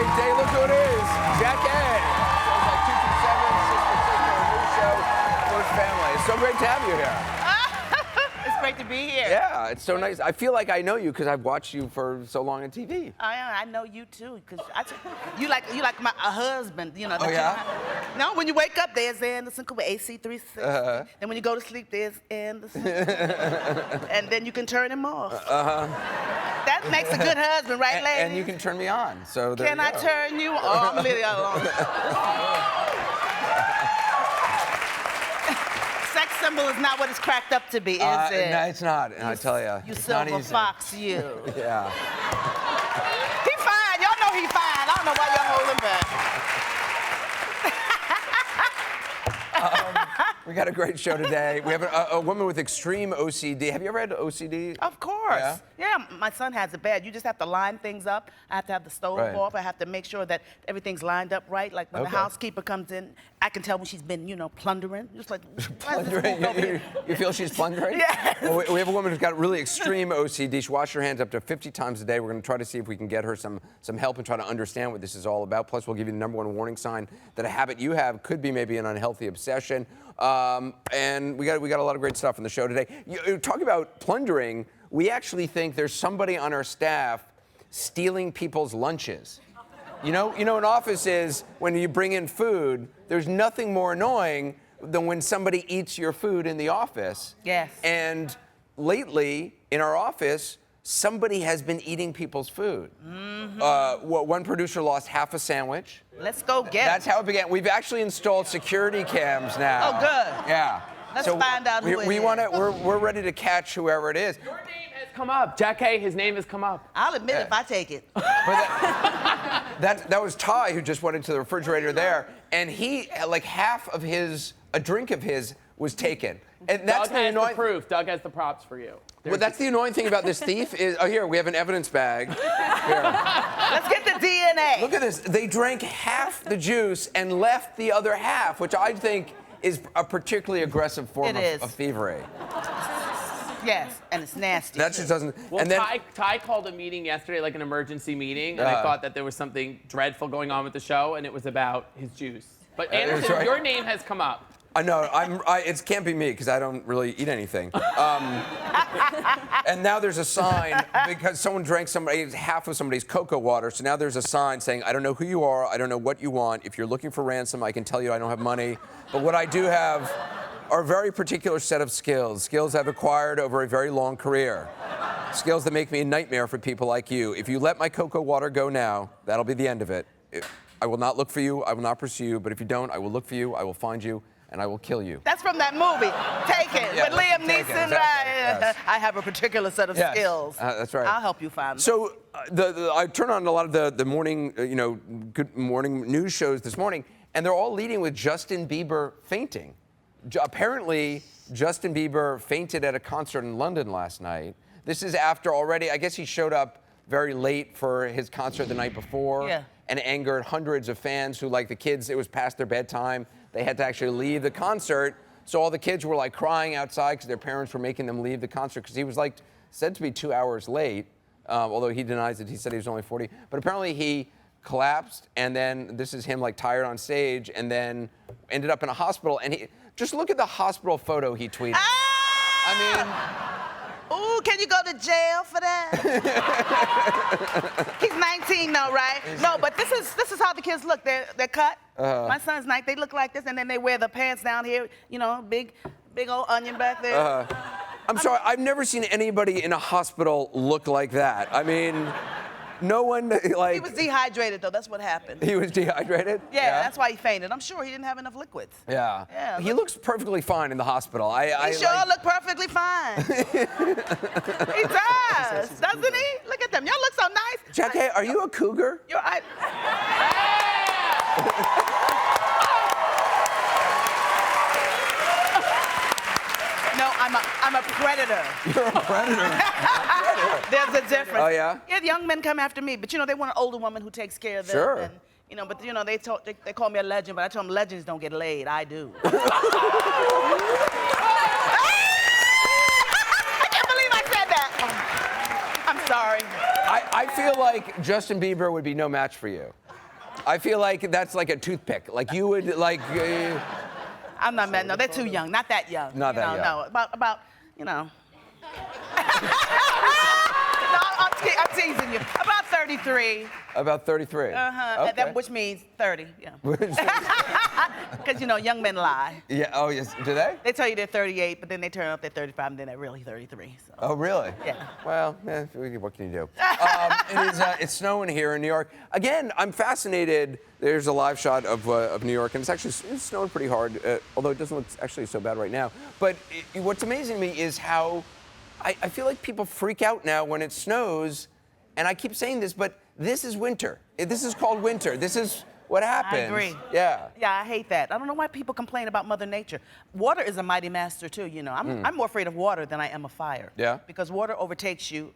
great day. Look who it is. Jackée. Shows like 227, Sister, new show, First Family. It's so great to have you here. It's great to be here. Yeah, it's so nice. I feel like I know you because I've watched you for so long on TV. I know you too, because you like a husband, you know. Oh, yeah? No, when you wake up, there's Anderson Cooper, AC 360. Then when you go to sleep, there's Anderson. And then you can turn him off. That makes a good husband, right, ladies? And you can turn me on. So there Can I turn you on? I'm really alone. Sex symbol is not what it's cracked up to be, is it? No, it's not. And I tell you, You it's silver not easy. fox, you. Yeah. He fine. Y'all know he fine. I don't know why y'all holding back. We got a great show today. We have a woman with extreme OCD. Have you ever had OCD? Of course. Yeah? Yeah, my son has it bad. You just have to line things up. I have to have the stove off. I have to make sure that everything's lined up right. Like when the housekeeper comes in, I can tell when she's been, you know, plundering. Just like, Plundering? You feel she's plundering? Yes. Well, we have a woman who's got really extreme OCD. She washes her hands up to 50 times a day. We're going to try to see if we can get her some help and try to understand what this is all about. Plus, we'll give you the #1 warning sign that a habit you have could be maybe an unhealthy obsession. And we got a lot of great stuff on the show today. You talk about plundering. We actually think there's somebody on our staff stealing people's lunches. You know, in offices, when you bring in food, there's nothing more annoying than when somebody eats your food in the office. Yes. And lately, in our office, somebody has been eating people's food. One producer lost half a sandwich. Let's go get That's how it began. We've actually installed security cams now. Oh, good. Yeah. Let's find out who it is. We're ready to catch whoever it is. Your name has come up. Jackée, his name has come up. I'll admit if I take it. But that was Ty who just went into the refrigerator there, and he, like half of a drink of his was taken. And that's Doug has the proof. Doug has the props for you. Well, that's the annoying thing about this thief is, here, we have an evidence bag. Here. Let's get the DNA. Look at this. They drank half the juice and left the other half, which I think is a particularly aggressive form of thievery. Yes, and it's nasty. That just doesn't. Well, and then, Ty called a meeting yesterday, like an emergency meeting, and I thought that there was something dreadful going on with the show, and it was about his juice. But Anderson, right. your name has come up. I know. It can't be me because I don't really eat anything. And now there's a sign because someone drank half of somebody's cocoa water. So now there's a sign saying, "I don't know who you are. I don't know what you want. If you're looking for ransom, I can tell you I don't have money. But what I do have are a very particular set of skills I've acquired over a very long career. Skills that make me a nightmare for people like you. If you let my cocoa water go now, that'll be the end of it. I will not look for you. I will not pursue you. But if you don't, I will look for you. I will find you. And I will kill you." That's from that movie, Taken, with Liam Neeson. Exactly. Yes. I have a particular set of skills. That's right. I'll help you find them. So I turn on a lot of the morning, good morning news shows this morning, and they're all leading with Justin Bieber fainting. Apparently, Justin Bieber fainted at a concert in London last night. This is after already, I guess he showed up very late for his concert the night before and angered hundreds of fans who, like the kids, it was past their bedtime. They had to actually leave the concert. So all the kids were like crying outside because their parents were making them leave the concert because he was like said to be 2 hours late, although he denies it. He said he was only 40. But apparently he collapsed, and then this is him like tired on stage, and then ended up in a hospital. And just look at the hospital photo he tweeted. I mean, ooh, can you go to jail for that? He's 19 now, right? No, but this is how the kids look. They're cut. My son's 9. They look like this, and then they wear the pants down here. You know, big old onion back there. I'm sorry. I've never seen anybody in a hospital look like that. I mean, no one like. He was dehydrated, though. That's what happened. He was dehydrated? Yeah, that's why he fainted. I'm sure he didn't have enough liquids. Yeah. He looks perfectly fine in the hospital. He look perfectly fine. He does, doesn't he? Look at them. Y'all look so nice. Jackée, are you a cougar? No, I'm a predator. You're a predator. There's a difference. Oh, yeah? Yeah, the young men come after me, but they want an older woman who takes care of them. Sure. And, but they call me a legend, but I tell them legends don't get laid. I do. I can't believe I said that. I'm sorry. I feel like Justin Bieber would be no match for you. I feel like that's like a toothpick. Like you would like. I'm not mad. No, they're too young. Not that young. Not that young. No, about, you know. No, I'm teasing you. About 33. About 33. Okay. Which means 30, yeah. Because, you know, young men lie. Yeah, oh, yes, do they? They tell you they're 38, but then they turn up they're 35, and then they're really 33. So. Oh, really? Yeah. Well, what can you do? It's snowing here in New York. Again, I'm fascinated. There's a live shot of New York, and it's actually snowing pretty hard, although it doesn't look actually so bad right now. But what's amazing to me is how I feel like people freak out now when it snows, and I keep saying this, but this is winter. This is called winter. This is what happens. I agree. Yeah. Yeah, I hate that. I don't know why people complain about Mother Nature. Water is a mighty master, too, you know. I'm more afraid of water than I am of fire. Yeah? Because water overtakes you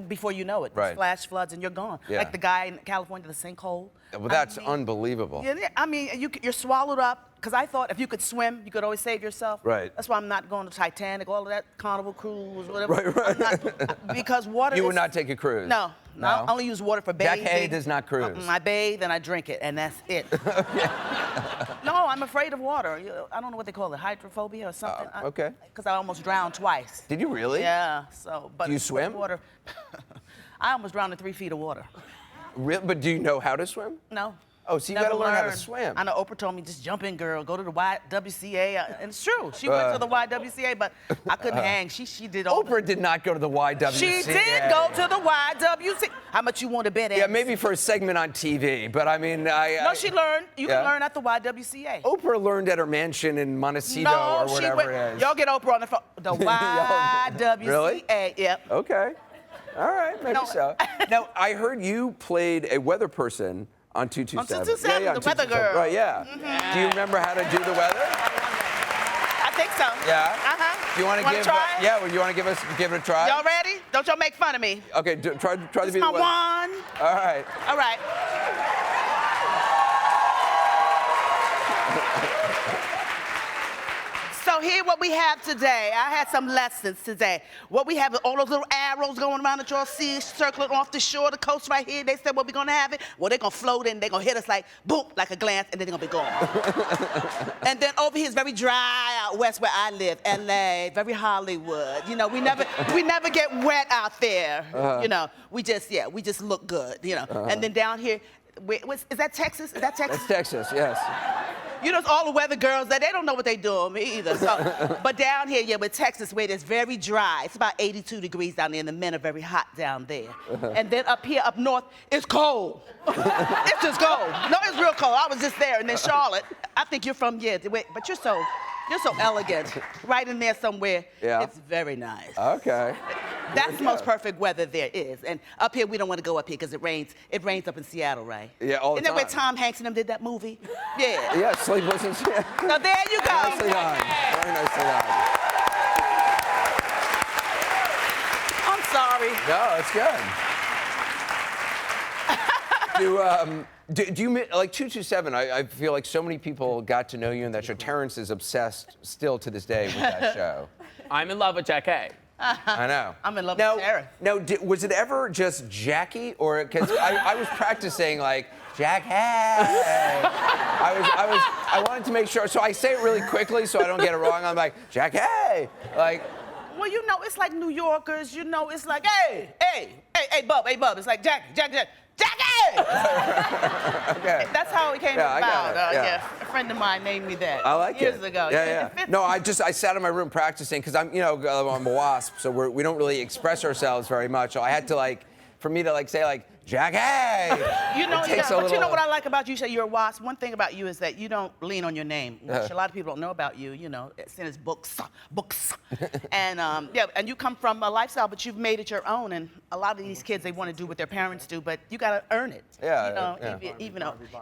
before you know it. Right. Flash floods and you're gone. Yeah. Like the guy in California, the sinkhole. Well, that's unbelievable. Yeah, I mean, you're swallowed up. Because I thought if you could swim, you could always save yourself. Right. That's why I'm not going to Titanic, all of that Carnival cruise, whatever. Right. I'm not, because water You would not take a cruise? No. I only use water for bathing. Jackée does not cruise. I bathe and I drink it, and that's it. No, I'm afraid of water. I don't know what they call it, hydrophobia or something. Okay. Because I almost drowned twice. Did you really? Yeah. So, but Do you swim? Water. I almost drowned in 3 feet of water. But do you know how to swim? No. Oh, so you got to learn how to swim. I know Oprah told me, just jump in, girl. Go to the YWCA. And it's true. She went to the YWCA, but I couldn't hang. She did all Oprah did not go to the YWCA. She did go to the YWCA. How much you want to bet? Yeah, maybe for a segment on TV, but I mean, No, she learned. You can learn at the YWCA. Oprah learned at her mansion in Montecito or whatever it is. Y'all get Oprah on the phone. The YWCA. Really? Yep. Okay. All right, maybe so. Now, I heard you played a weather person on 227. On 227, yeah, the weather girl. Right, yeah. Mm-hmm. Do you remember how to do the weather? I think so. Yeah. Uh-huh. Do you want to give? Try? Yeah. Well, you want to give it a try? Y'all ready? Don't y'all make fun of me. Okay. Try to be the My weather. wand. All right. All right. So here what we have today. I had some lessons today. What we have is all those little arrows going around that y'all see circling off the shore, the coast right here. They said, what we gonna have it? Well, they're gonna float in, they're gonna hit us like, boom, like a glance, and then they're gonna be gone. And then over here is very dry out west where I live, LA, very Hollywood. You know, we never get wet out there. You know, we just look good, you know. And then down here, is that Texas? Is that Texas? That's Texas, yes. You know, it's all the weather girls that they don't know what they're doing, me either. So, but down here, yeah, with Texas, where it's very dry. It's about 82 degrees down there, and the men are very hot down there. And then up here, up north, it's cold. It's just cold. No, it's real cold. I was just there. And then Charlotte, I think you're from, but you're so elegant. Right in there somewhere. Yeah. It's very nice. Okay. That's the most perfect weather there is. And up here, we don't want to go up here because it rains. It rains up in Seattle, right? Yeah, all the Isn't that where time. Tom Hanks and them did that movie? Yeah. Yeah, Sleepless in Seattle. So there you go. Nicely done. Very nicely done. I'm sorry. No, it's good. Do you like 227? I feel like so many people got to know you in that show. Terrence is obsessed still to this day with that show. I'm in love with Jackée. I know. I'm in love with Terrence. Now, was it ever just Jackée, or because I was practicing like Jackée? I wanted to make sure, so I say it really quickly so I don't get it wrong. I'm like Jackée, like. Well, you know, it's like New Yorkers. You know, it's like, hey, bub. It's like Jackée. Okay. That's how it came Yeah, I about. got it. Yeah. A friend of mine named me that. I like years it. ago. Yeah. It fits. No, I sat in my room practicing because I'm a wasp, so we don't really express ourselves very much. So I had to for me to say Jackée. You know, It takes a but little. you know what I like about you? You say you're a wasp. One thing about you is that you don't lean on your name, which a lot of people don't know about you. You know, it's in his books, and and you come from a lifestyle, but you've made it your own. And a lot of these kids, they want to do what their parents do, but you got to earn it. Yeah, You know, yeah.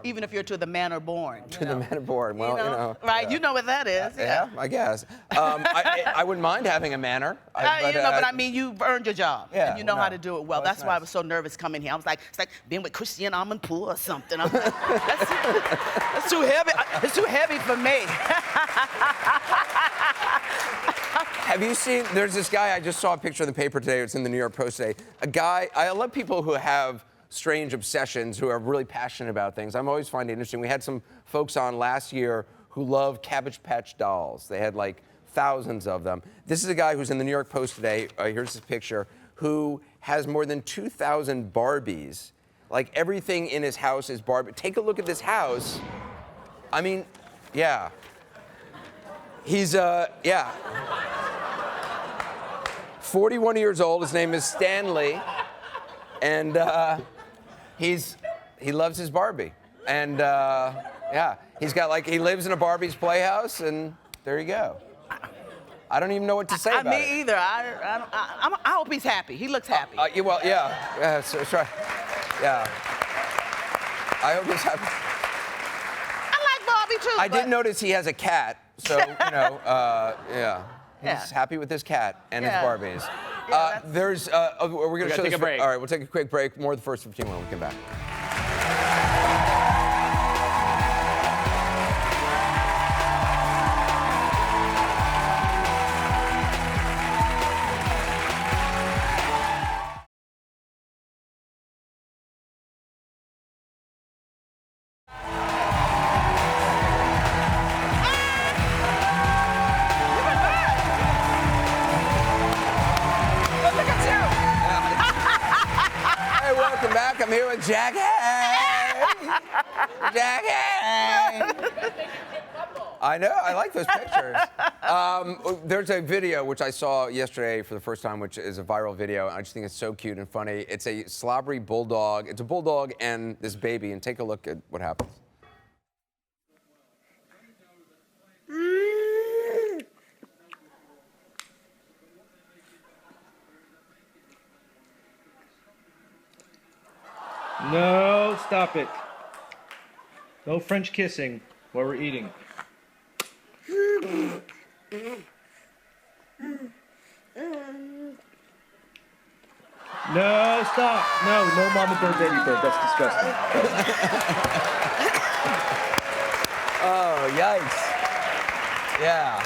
even if you're to the manor born. To the man born. Well, right? Yeah. You know what that is. Yeah, I guess. I wouldn't mind having a manor. But I mean, you've earned your job, Yeah, and you know well, how to do it well. that's That's why I nice. was so nervous coming here. I was like, it's like being with Christian Amanpour or something. I'm like, that's too heavy. It's too heavy for me. Have you seen, there's this guy, I just saw a picture in the paper today, it's in the New York Post today. A guy, I love people who have strange obsessions who are really passionate about things. I'm always find it interesting. We had some folks on last year who love Cabbage Patch dolls. They had like thousands of them. This is a guy who's in the New York Post today. Here's his picture, who has more than 2,000 Barbies. Like everything in his house is Barbie. Take a look at this house. I mean, yeah. He's, yeah. 41 years old. His name is Stanley. And he loves his Barbie. And yeah, he's got like, he lives in a Barbie's playhouse, and there you go. I don't even know what to say about it. Me either. I hope he's happy. He looks happy. Well, yeah. That's right. Yeah. I hope he's happy. I like Barbie too. I did notice he has a cat, so you know, yeah. He's happy with his cat and his Barbies. There's, we're gonna show take a break. All right, we'll take a quick break. More of the first 15 when we come back. Welcome back. I'm here with Jackée. Jackée. I know. I like those pictures. There's a video which I saw yesterday for the first time, which is a viral video. I just think it's so cute and funny. It's a slobbery bulldog. It's a bulldog and this baby. And take a look at what happens. No, stop it. No French kissing while we're eating. No, stop. No mama bird, baby bird. That's disgusting. Oh, yikes. Yeah.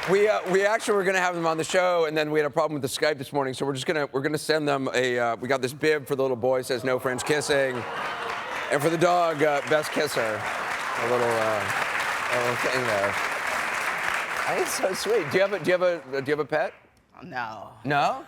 We actually were gonna have them on the show, and then we had a problem with the Skype this morning, so we're gonna send them a. We got this bib for the little boy, says no French kissing, and for the dog, best kisser. A little thing there. I think it's so sweet. Do you have a pet? No. No?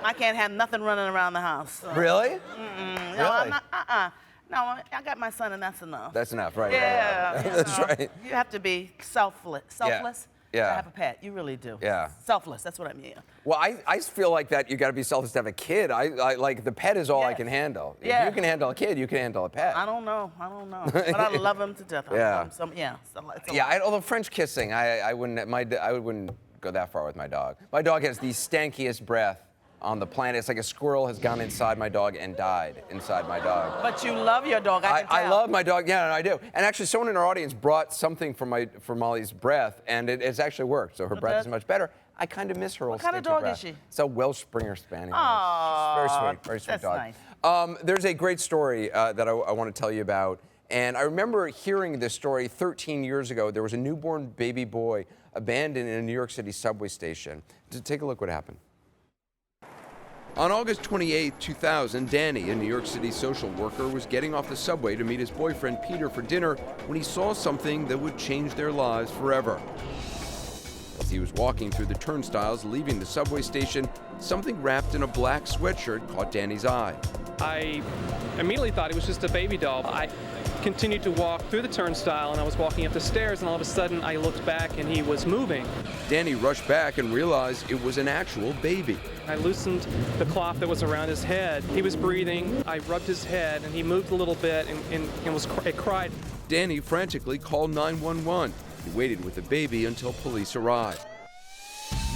I can't have nothing running around the house. So. Really? No, Really? I'm not, No, I got my son, and that's enough. That's enough, right? Yeah. That's right. You have to be selfless. Selfless? Yeah. To have a pet. You really do. Yeah. Selfless. That's what I mean. Well, I feel like that you got to be selfless to have a kid. I like the pet is all I Yes. can handle. Yeah. If you can handle a kid, you can handle a pet. I don't know. But I love him to death. Yeah. So, it's a Yeah, lot. although French kissing, I wouldn't go that far with my dog. My dog has the stankiest breath on the planet. It's like a squirrel has gone inside my dog and died inside my dog. But you love your dog. I can tell. I love my dog. Yeah, I do. And actually, someone in our audience brought something for Molly's breath, and it's actually worked. So her breath is much better. I kind of miss her. What kind of dog is she? It's a Welsh Springer Spaniel. Aw, very sweet that's dog. nice. There's a great story that I want to tell you about. And I remember hearing this story 13 years ago. There was a newborn baby boy abandoned in a New York City subway station. Take a look what happened. On August 28, 2000, Danny, a New York City social worker, was getting off the subway to meet his boyfriend Peter for dinner when he saw something that would change their lives forever. As he was walking through the turnstiles leaving the subway station, something wrapped in a black sweatshirt caught Danny's eye. I immediately thought it was just a baby doll. I continued to walk through the turnstile, and I was walking up the stairs, and all of a sudden I looked back and he was moving. Danny rushed back and realized it was an actual baby. I loosened the cloth that was around his head. He was breathing. I rubbed his head, and he moved a little bit, and it cried. Danny frantically called 911. He waited with the baby until police arrived.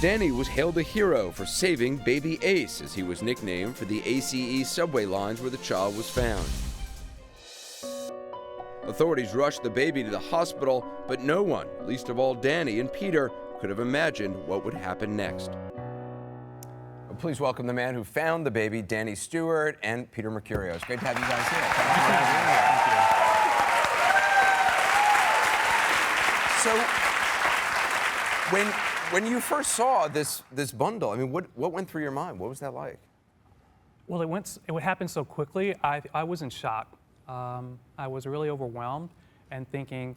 Danny was hailed a hero for saving baby Ace, as he was nicknamed for the ACE subway lines where the child was found. Authorities rushed the baby to the hospital, but no one, least of all Danny and Peter, could have imagined what would happen next. Please welcome the man who found the baby, Danny Stewart and Peter Mercurio. It's great to have you guys here. Thank you. So, when you first saw this bundle, I mean, what went through your mind? What was that like? Well, it happened so quickly. I was in shock. I was really overwhelmed and thinking,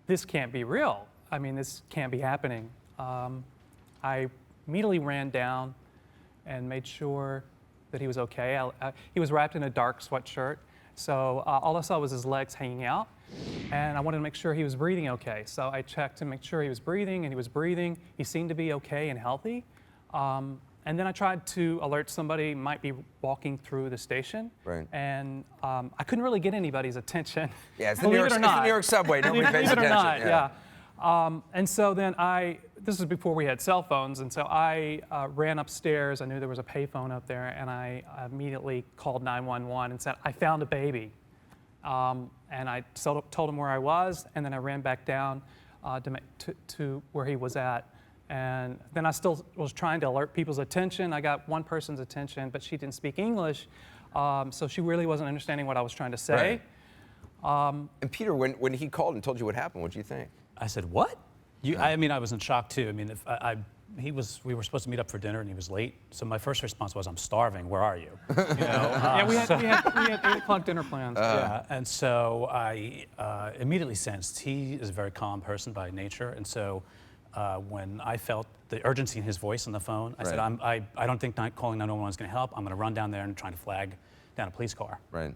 this can't be real. I mean, this can't be happening. I immediately ran down and made sure that he was okay. He was wrapped in a dark sweatshirt, so all I saw was his legs hanging out, and I wanted to make sure he was breathing okay. So I checked to make sure he was breathing, and he was breathing. He seemed to be okay and healthy. And then I tried to alert somebody might be walking through the station. Right. And I couldn't really get anybody's attention. Yeah, it's the New York subway. Nobody pays Believe it or attention. not, yeah. And so then this was before we had cell phones, and so I ran upstairs. I knew there was a payphone up there, and I immediately called 911 and said, I found a baby. And I told him where I was, and then I ran back down to where he was at. And then I still was trying to alert people's attention. I got one person's attention, but she didn't speak English, so she really wasn't understanding what I was trying to say. Right. And Peter, when he called and told you what happened, what did you think? I said, what? I mean, I was in shock too. I mean, we were supposed to meet up for dinner and he was late. So my first response was, I'm starving, where are you? You know? Yeah, we had 8 o'clock dinner plans. Yeah, and so I immediately sensed he is a very calm person by nature. And so when I felt the urgency in his voice on the phone, I said, I don't think calling 911 is going to help. I'm going to run down there and try to flag down a police car. Right.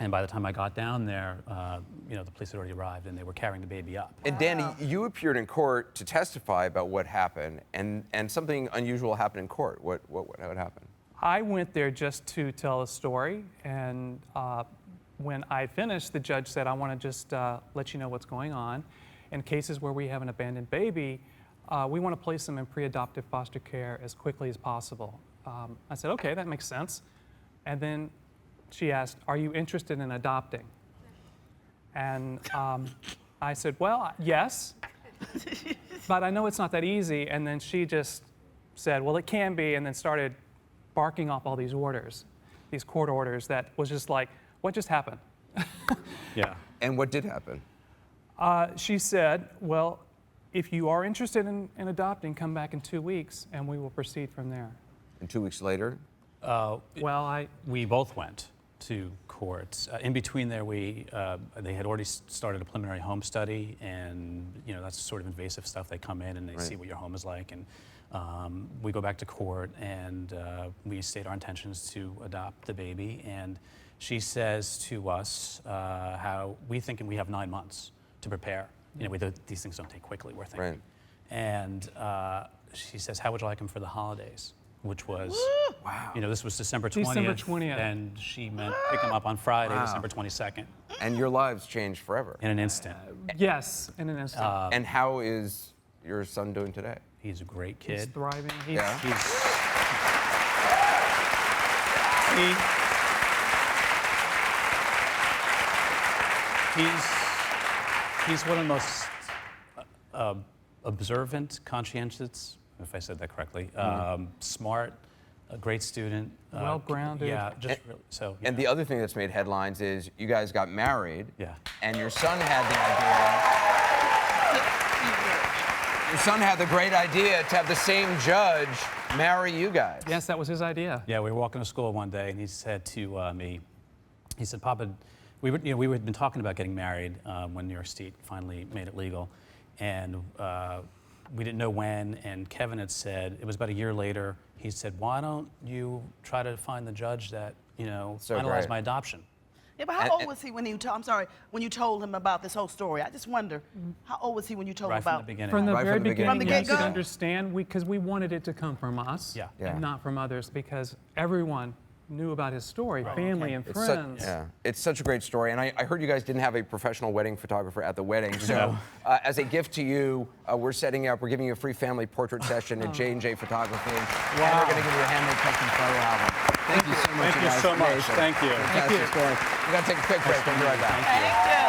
And by the time I got down there, the police had already arrived and they were carrying the baby up. And Danny, you appeared in court to testify about what happened, and something unusual happened in court. What happened? I went there just to tell a story, and when I finished, the judge said, I want to just let you know what's going on. In cases where we have an abandoned baby, we want to place them in pre-adoptive foster care as quickly as possible. I said, okay, that makes sense. And then she asked, are you interested in adopting? And I said, well, yes, but I know it's not that easy. And then she just said, well, it can be, and then started barking off all these orders, these court orders that was just like, what just happened? Yeah. And what did happen? She said, well, if you are interested in adopting, come back in 2 weeks, and we will proceed from there. And 2 weeks later? We both went to court. In between there, they had already started a preliminary home study, and that's sort of invasive stuff. They come in and they see what your home is like, and we go back to court, and we state our intentions to adopt the baby. And she says to us how we have 9 months to prepare. These things don't take quickly, we're thinking. Right. And she says, how would you like him for the holidays? Which was, wow. This was December 20th. December 20th. And she meant pick him up on Friday, December 22nd. And your lives changed forever. In an instant. Yes, in an instant. And how is your son doing today? He's a great kid. He's thriving. He's one of the most observant, conscientious, if I said that correctly, smart, a great student. Well-grounded. Yeah, just really, so. Yeah. And the other thing that's made headlines is you guys got married. Yeah. And your son had the idea. Your son had the great idea to have the same judge marry you guys. Yes, that was his idea. Yeah, we were walking to school one day, and he said to me, he said, Papa, we had been talking about getting married when New York State finally made it legal, and we didn't know when, and Kevin had said, it was about a year later, he said, why don't you try to find the judge that, finalized my adoption? Yeah, but how old was he when when you told him about this whole story? I just wonder, how old was he when you told him about? From the beginning. From the very beginning, From the he get-go? could understand, because we wanted it to come from us and not from others, because everyone knew about his story, family and friends. It's such a great story. And I heard you guys didn't have a professional wedding photographer at the wedding. So as a gift to you, we're giving you a free family portrait session at J&J Photography. And we're going to give you a handmade custom photo album. Thank you so much. Thank you so much. Thank you. Fantastic story. We're going to take a quick break. We'll be right back. Thank you.